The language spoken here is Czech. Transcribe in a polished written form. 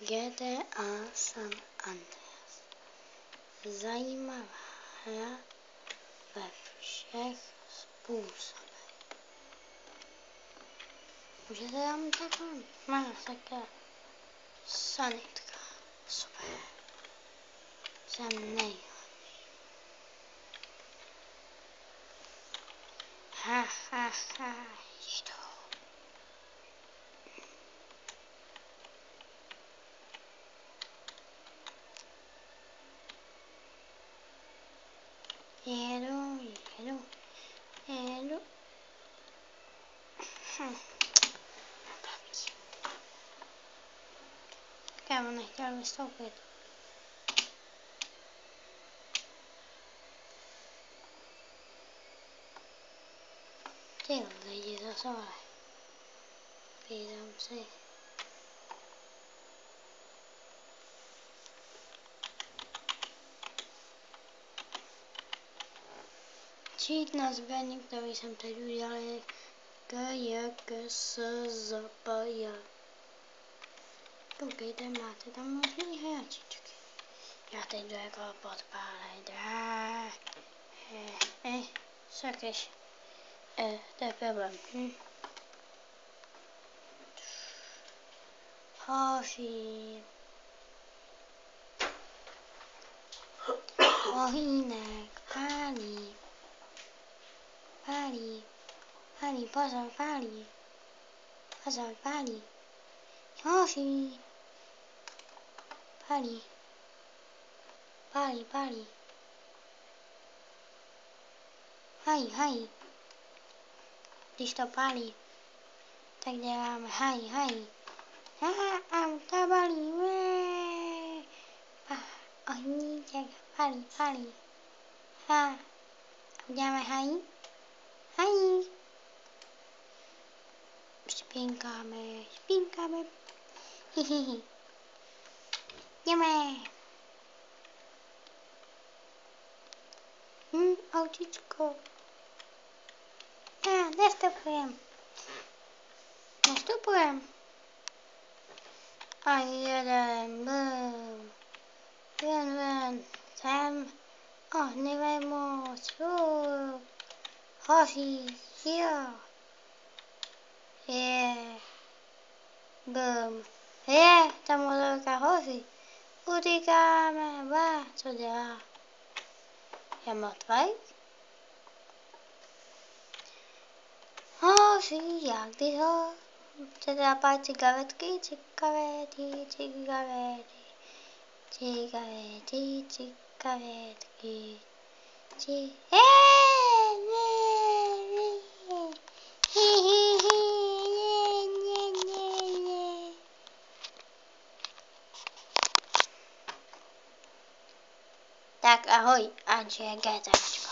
GTA San Andreas. Zajímavá hra ve všech způsobech. Můžete tam takhle sakra sanitka. Super. Jsem nejlepší. Ha, ha, ha, jdu. Jedu. Kámo, nechtěl vystoupit. Ty lidi zase vole. Pídám si. Čít na zbraní, který jsem teď udělal, KJKSZPJ. Koukejte, máte tam možný hráčičky. Já teď jdu jako podpálit. Sakryš. To je problém. Hoří. Ohýnek, pálí. Pozor, pálí. Hoří. Pálí. Hají. Když to pálí, tak děláme hají. Auta balí, ohníček, pálí. Uděláme hají. Špínkáme. Hihihi. Jdeme. Autíčko. Nestupujem. A jeden, bum. Ven, sem. Ohnivý moc. Hoří, jo. Bum. Ta motorka hoří. Utíkáme, co dělá? Je mrtvej? Hoří, jak když ho chcete zapálit cigaretky. Tak ahoj, ať je GTAčko.